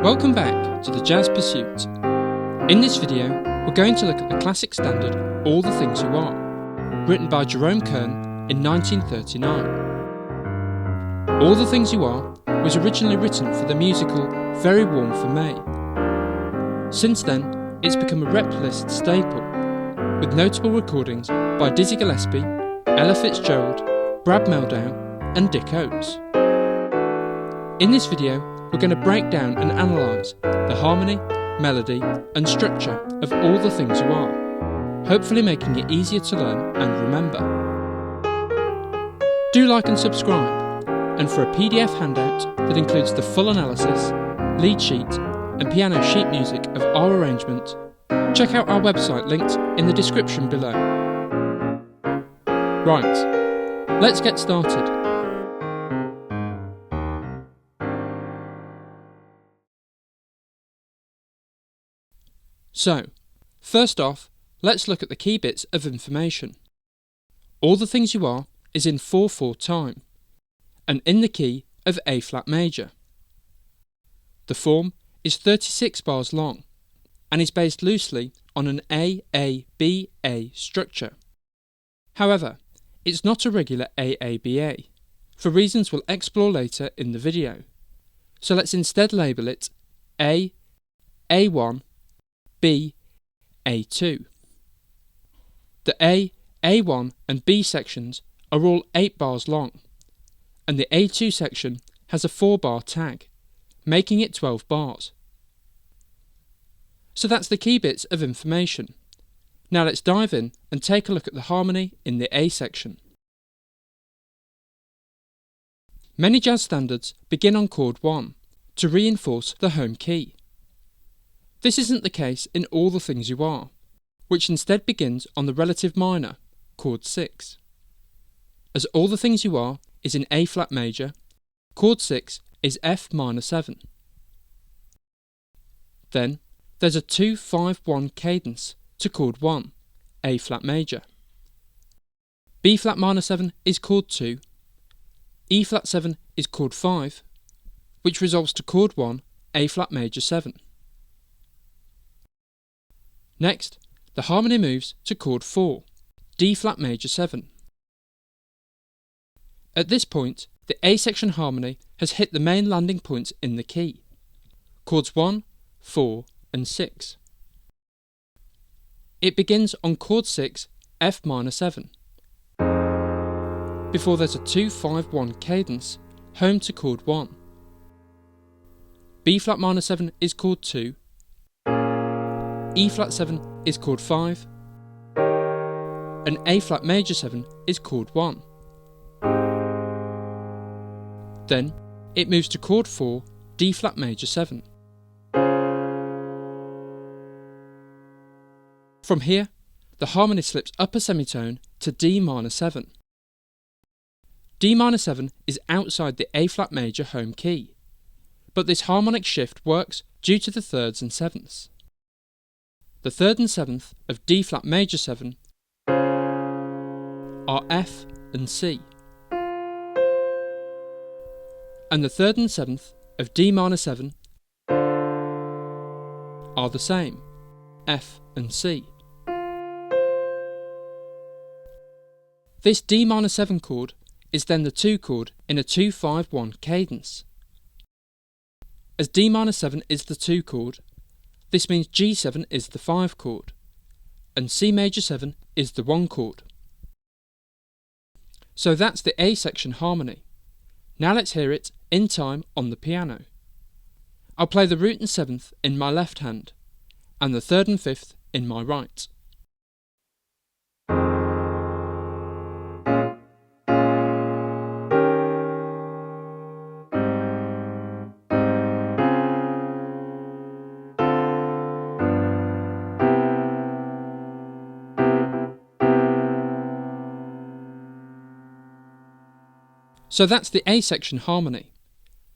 Welcome back to the Jazz Pursuit. In this video, we're going to look at the classic standard All the Things You Are, written by Jerome Kern in 1939. All the Things You Are was originally written for the musical Very Warm for May. Since then, it's become a rep list staple, with notable recordings by Dizzy Gillespie, Ella Fitzgerald, Brad Mehldau and Dick Oates. In this video, we're going to break down and analyse the harmony, melody and structure of All the Things You Are, hopefully making it easier to learn and remember. Do like and subscribe, and for a PDF handout that includes the full analysis, lead sheet and piano sheet music of our arrangement, check out our website linked in the description below. Right, let's get started. So, first off, let's look at the key bits of information. All the Things You Are is in 4/4 time, and in the key of A flat major. The form is 36 bars long, and is based loosely on an A-A-B-A structure. However, it's not a regular A-A-B-A, for reasons we'll explore later in the video. So let's instead label it A, A1, B, A2. The A, A1 and B sections are all 8 bars long, and the A2 section has a 4-bar tag, making it 12 bars. So that's the key bits of information. Now let's dive in and take a look at the harmony in the A section. Many jazz standards begin on chord 1 to reinforce the home key. This isn't the case in All the Things You Are, which instead begins on the relative minor, chord 6. As All the Things You Are is in A flat major, chord 6 is F minor 7. Then there's a 2-5-1 cadence to chord 1, A flat major. B flat minor 7 is chord 2, E flat 7 is chord 5, which resolves to chord 1, A flat major 7. Next, the harmony moves to chord 4, D flat major 7. At this point, the A section harmony has hit the main landing points in the key, chords 1, 4 and 6. It begins on chord 6, F minor 7, before there's a 2-5-1 cadence home to chord 1. B flat minor 7 is chord 2, E flat 7 is chord 5, and A flat major 7 is chord 1. Then it moves to chord 4, D flat major 7. From here, the harmony slips up a semitone to D minor 7. D minor 7 is outside the A flat major home key, but this harmonic shift works due to the thirds and sevenths. The third and seventh of D flat major 7 are F and C, and the third and seventh of D minor 7 are the same, F and C. This D minor 7 chord is then the 2 chord in a 2-5-1 cadence. As D minor 7 is the 2 chord, this means G7 is the 5 chord, and C major 7 is the 1 chord. So that's the A section harmony. Now let's hear it in time on the piano. I'll play the root and 7th in my left hand, and the 3rd and 5th in my right. So that's the A section harmony.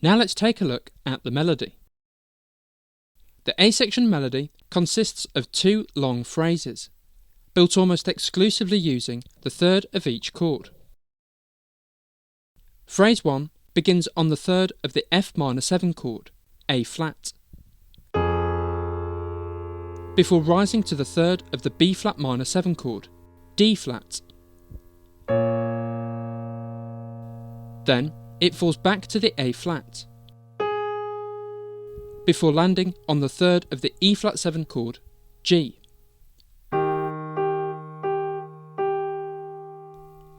Now let's take a look at the melody. The A section melody consists of 2 long phrases, built almost exclusively using the 3rd of each chord. Phrase 1 begins on the 3rd of the F minor 7 chord, A flat. before rising to the third of the B flat minor 7 chord, D flat. Then it falls back to the A flat, before landing on the third of the E flat 7 chord, G.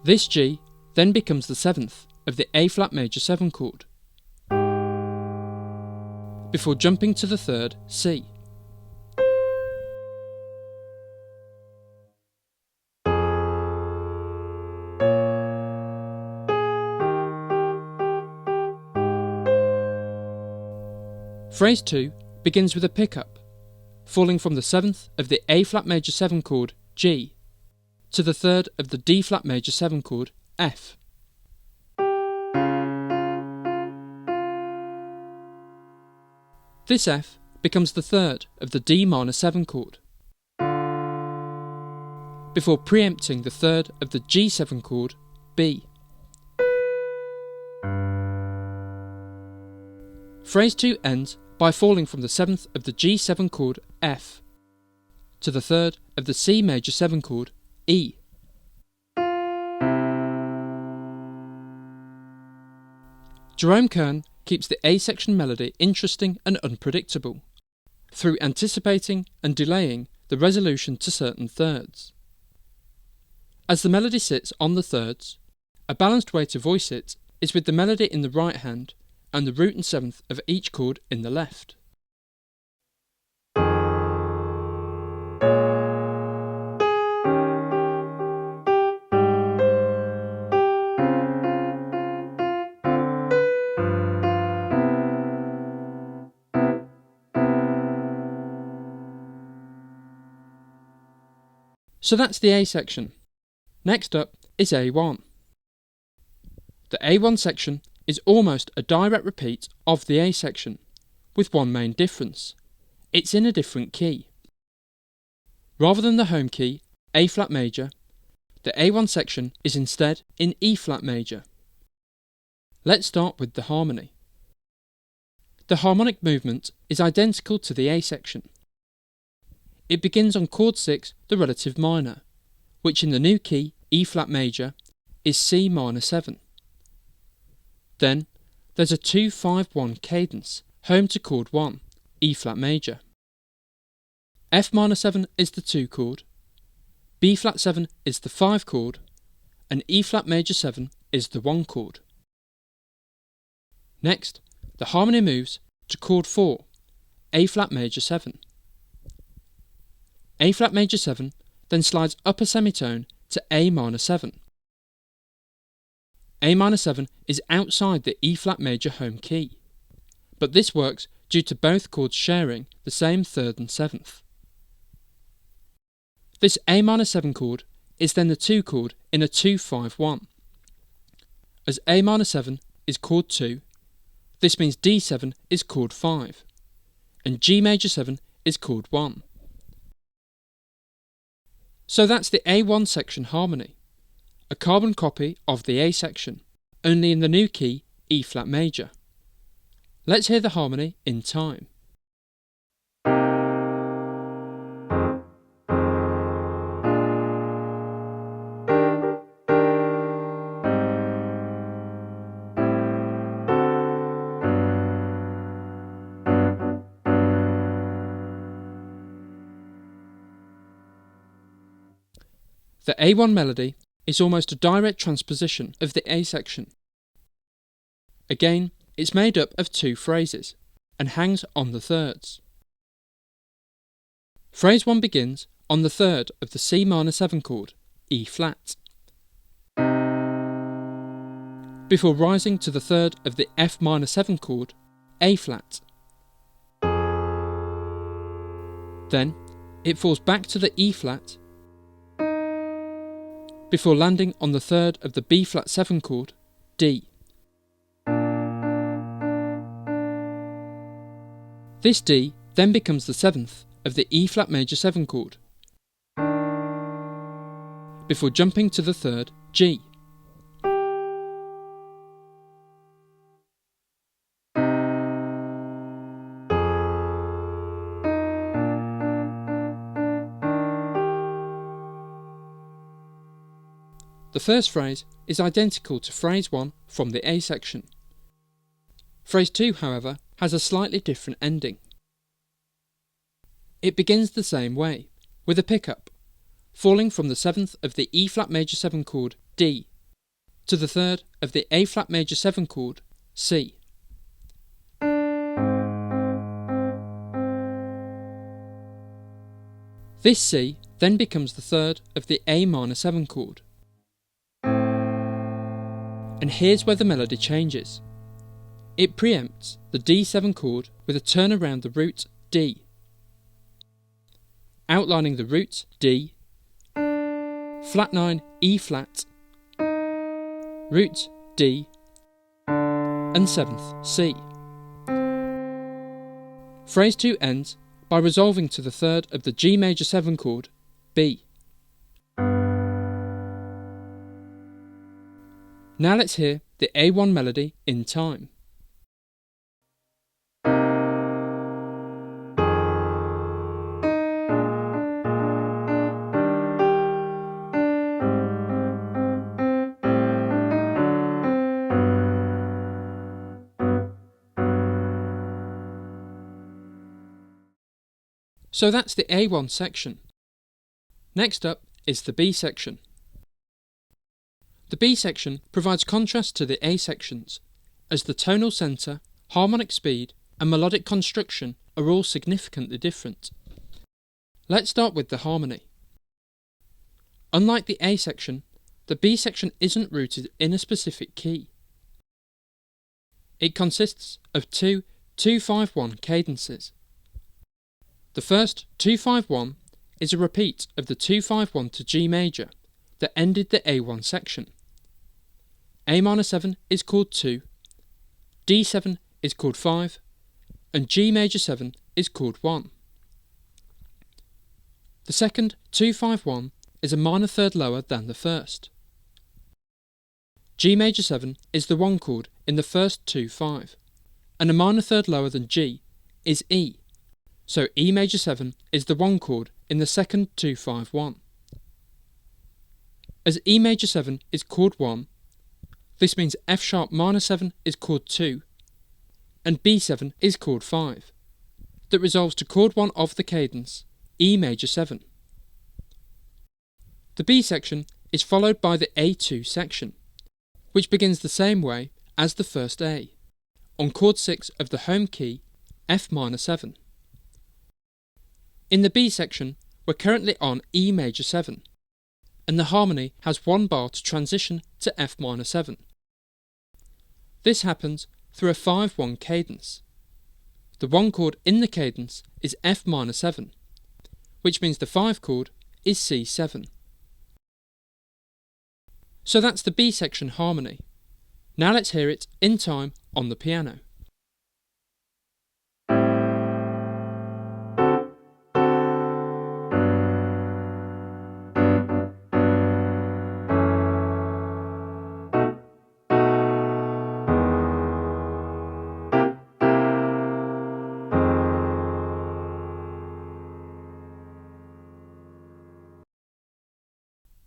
This G then becomes the 7th of the A flat major 7 chord, before jumping to the third, C. Phrase 2 begins with a pickup, falling from the 7th of the A flat major 7 chord, G, to the third of the D flat major 7 chord, F. This F becomes the third of the D minor 7 chord, before preempting the third of the G7 chord, B. Phrase 2 ends by falling from the 7th of the G7 chord, F, to the third of the C major 7 chord, E. Jerome Kern keeps the A section melody interesting and unpredictable, through anticipating and delaying the resolution to certain thirds. As the melody sits on the thirds, a balanced way to voice it is with the melody in the right hand and the root and 7th of each chord in the left. So that's the A section. Next up is A1. The A1 section is almost a direct repeat of the A section, with one main difference. It's in a different key. Rather than the home key, A flat major, the A1 section is instead in E flat major. Let's start with the harmony. The harmonic movement is identical to the A section. It begins on chord 6, the relative minor, which in the new key, E flat major, is C minor 7. Then there's a 2-5-1 cadence, home to chord 1, E flat major. F minor 7 is the 2 chord, B flat 7 is the 5 chord, and E flat major 7 is the 1 chord. Next, the harmony moves to chord 4, A flat major 7. A flat major 7 then slides up a semitone to A minor 7. A minor 7 is outside the E flat major home key, but this works due to both chords sharing the same third and 7th. This A minor 7 chord is then the 2 chord in a 2-5-1. As A minor 7 is chord 2, this means D7 is chord 5, and G major 7 is chord 1. So that's the A1 section harmony, a carbon copy of the A section, only in the new key, E flat major. Let's hear the harmony in time. The A1 melody is almost a direct transposition of the A section. Again, it's made up of 2 phrases and hangs on the thirds. Phrase 1 begins on the third of the C minor 7 chord, E flat, before rising to the third of the F minor 7 chord, A flat. Then it falls back to the E flat, before landing on the third of the B flat 7 chord, D. This D then becomes the 7th of the E flat major 7 chord, before jumping to the third, G. The first phrase is identical to phrase 1 from the A section. Phrase 2, however, has a slightly different ending. It begins the same way, with a pickup, falling from the 7th of the E flat major 7 chord D to the 3rd of the A flat major 7 chord C. This C then becomes the 3rd of the A minor 7 chord. And here's where the melody changes. It preempts the D7 chord with a turn around the root D, outlining the root D, flat 9 E flat, root D, and 7th C. Phrase 2 ends by resolving to the 3rd of the G major 7 chord B. Now let's hear the A1 melody in time. So that's the A1 section. Next up is the B section. The B section provides contrast to the A sections, as the tonal centre, harmonic speed and melodic construction are all significantly different. Let's start with the harmony. Unlike the A section, the B section isn't rooted in a specific key. It consists of two 2-5-1 cadences. The first 2-5-1 is a repeat of the 2-5-1 to G major that ended the A1 section. A minor 7 is chord 2, D7 is chord 5, and G major 7 is chord 1. The second 2-5-1 is a minor third lower than the first. G major 7 is the 1 chord in the first 2-5, and a minor third lower than G is E, so E major 7 is the 1 chord in the second 2-5-1. As E major 7 is chord 1, this means F sharp minor 7 is chord 2, and B7 is chord 5, that resolves to chord 1 of the cadence, E major 7. The B section is followed by the A2 section, which begins the same way as the first A, on chord 6 of the home key, F minor 7. In the B section, we're currently on E major 7, and the harmony has 1 bar to transition to F minor 7. This happens through a 5-1 cadence. The 1 chord in the cadence is F minor 7, which means the 5 chord is C7. So that's the B section harmony. Now let's hear it in time on the piano.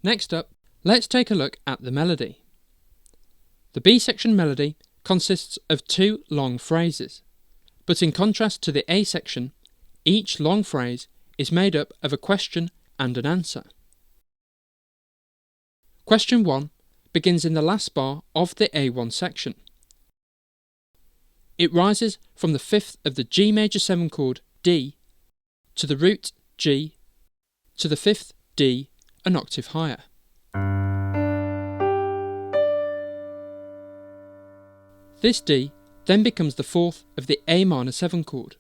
Next up, let's take a look at the melody. The B section melody consists of 2 long phrases, but in contrast to the A section, each long phrase is made up of a question and an answer. Question 1 begins in the last bar of the A1 section. It rises from the 5th of the G major 7 chord D to the root G to the 5th D, an octave higher. This D then becomes the 4th of the A minor 7 chord,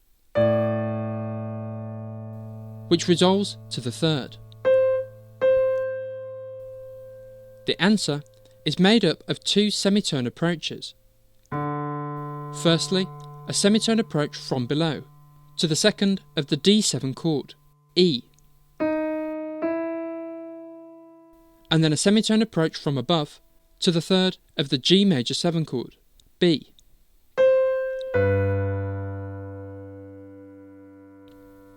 which resolves to the 3rd. The answer is made up of 2 semitone approaches. Firstly, a semitone approach from below to the 2nd of the D7 chord, E, and then a semitone approach from above to the 3rd of the G major 7 chord, B.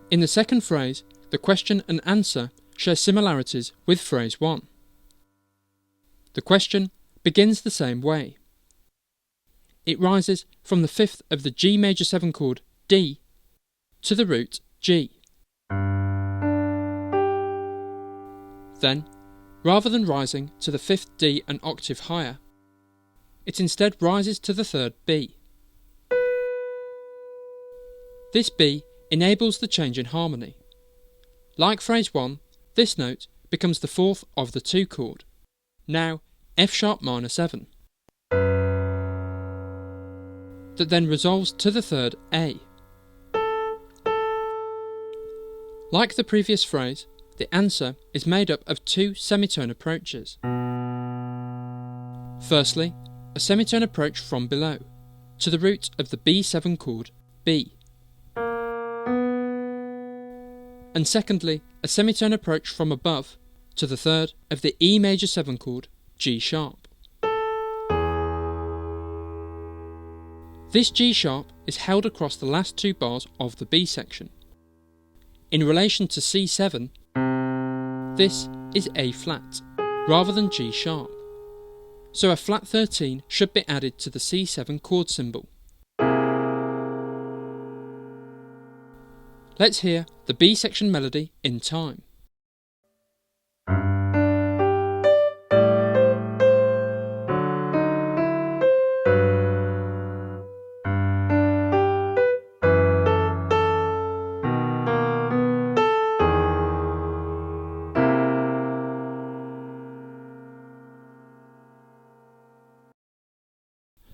In the second phrase, the question and answer share similarities with phrase 1. The question begins the same way. It rises from the fifth of the G major 7 chord D to the root G. Then, rather than rising to the fifth D an octave higher, it instead rises to the third B. This B enables the change in harmony. Like phrase 1, this note becomes the fourth of the 2 chord, now F sharp minor 7, that then resolves to the third A. Like the previous phrase, the answer is made up of 2 semitone approaches. Firstly, a semitone approach from below, to the root of the B7 chord B. And secondly, a semitone approach from above, to the third of the E major 7 chord G sharp. This G sharp is held across the last 2 bars of the B section. In relation to C7, this is A flat, rather than G sharp, so a flat 13 should be added to the C7 chord symbol. Let's hear the B section melody in time.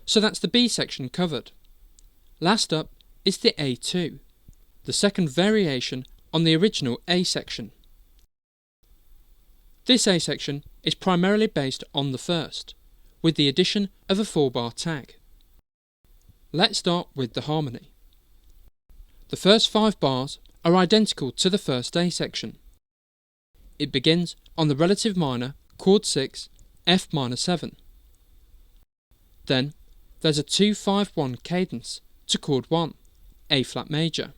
So that's the B section covered. Last up is the A2, the second variation on the original A section. This A section is primarily based on the first, with the addition of a 4-bar tag. Let's start with the harmony. The first 5 bars are identical to the first A section. It begins on the relative minor, chord 6, F minor 7. Then there's a 2-5-1 cadence to chord 1, A flat major.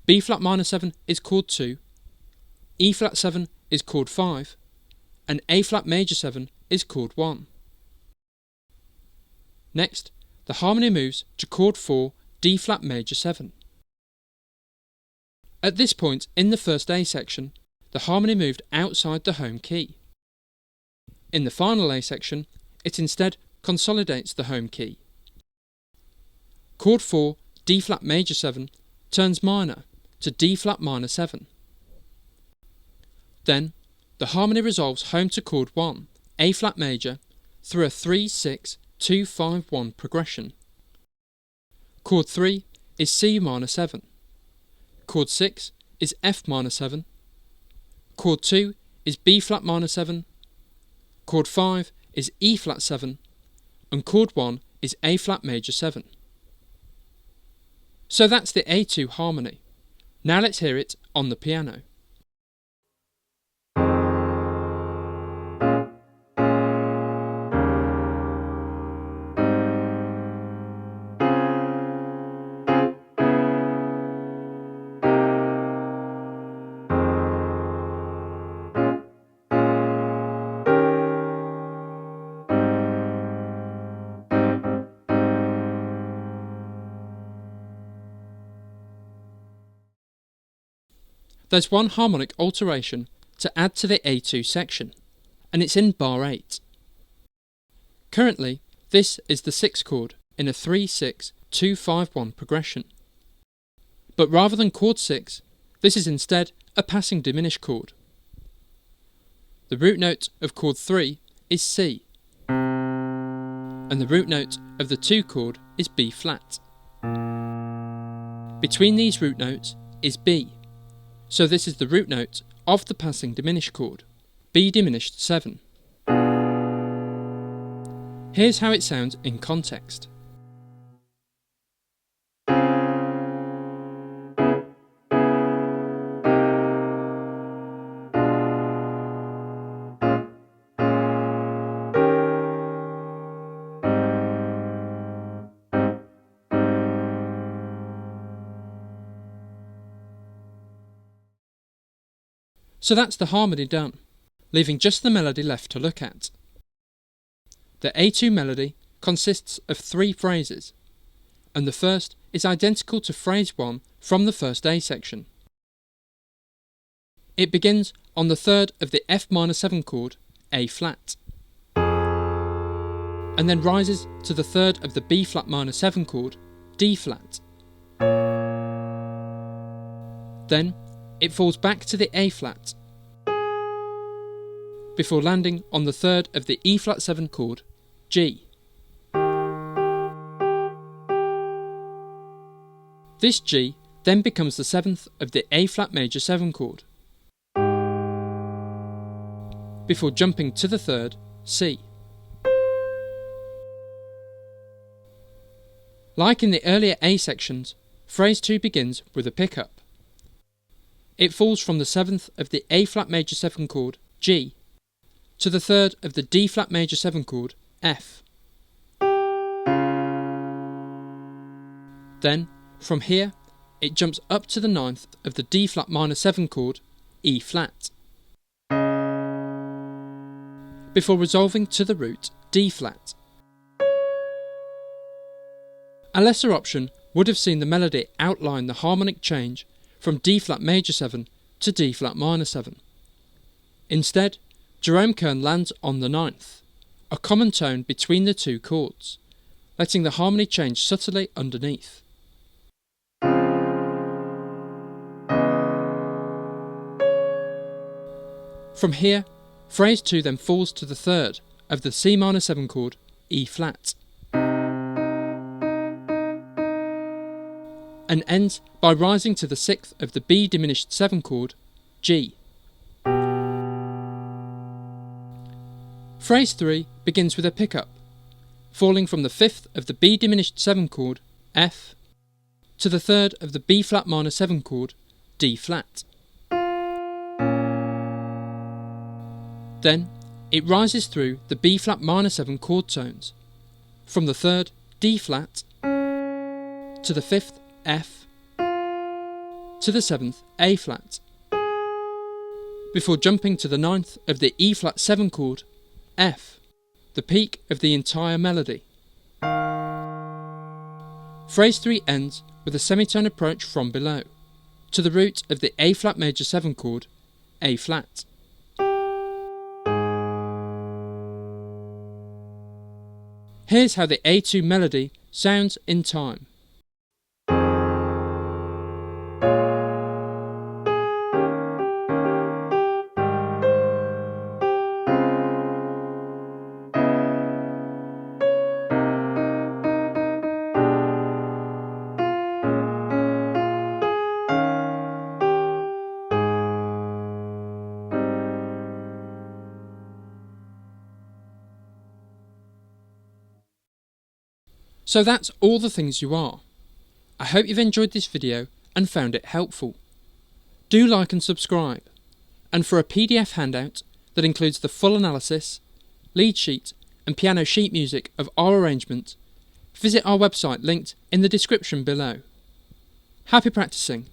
B flat minor 7 is chord 2, E flat 7 is chord 5, and A flat major 7 is chord 1. Next, the harmony moves to chord 4, D flat major 7. At this point in the first A section, the harmony moved outside the home key. In the final A section, it instead consolidates the home key. Chord 4, D flat major 7, turns minor to D flat minor 7. Then, the harmony resolves home to chord 1, A flat major, through a 3-6-2-5-1 progression. Chord 3 is C minor 7. Chord 6 is F minor 7. Chord 2 is B flat minor 7. Chord 5 is E flat 7. And chord 1 is A flat major 7. So that's the A2 harmony. Now let's hear it on the piano. There's one harmonic alteration to add to the A2 section, and it's in bar 8. Currently, this is the 6th chord in a 3-6-2-5-1 progression. But rather than chord 6, this is instead a passing diminished chord. The root note of chord 3 is C, and the root note of the 2 chord is B flat. Between these root notes is B, so this is the root note of the passing diminished chord, B diminished 7. Here's how it sounds in context. So that's the harmony done, leaving just the melody left to look at. The A2 melody consists of 3 phrases, and the first is identical to phrase 1 from the first A section. It begins on the 3rd of the F minor 7 chord, A flat, and then rises to the 3rd of the B flat minor 7 chord, D flat. Then it falls back to the A flat, before landing on the 3rd of the E flat 7 chord, G. This G then becomes the 7th of the A flat major 7 chord, before jumping to the 3rd, C. Like in the earlier A sections, phrase 2 begins with a pickup. It falls from the 7th of the A flat major 7 chord, G, to the 3rd of the D flat major 7 chord, F. Then, from here, it jumps up to the 9th of the D flat minor 7 chord, E flat, before resolving to the root D flat. A lesser option would have seen the melody outline the harmonic change from D flat major 7 to D flat minor 7. Instead, Jerome Kern lands on the 9th, a common tone between the 2 chords, letting the harmony change subtly underneath. From here, phrase 2 then falls to the 3rd of the C minor 7 chord, E flat, and ends by rising to the 6th of the B diminished 7 chord, G. Phrase 3 begins with a pickup, falling from the 5th of the B diminished 7 chord, F, to the 3rd of the B flat minor 7 chord, D flat. Then, it rises through the B flat minor 7 chord tones, from the 3rd, D flat, to the 5th, F, to the 7th, A flat, before jumping to the 9th of the E flat 7 chord, F, the peak of the entire melody. Phrase 3 ends with a semitone approach from below, to the root of the A flat major 7 chord, A flat. Here's how the A2 melody sounds in time. So that's all the things you are. I hope you've enjoyed this video and found it helpful. Do like and subscribe. And for a PDF handout that includes the full analysis, lead sheet and piano sheet music of our arrangement, visit our website linked in the description below. Happy practicing!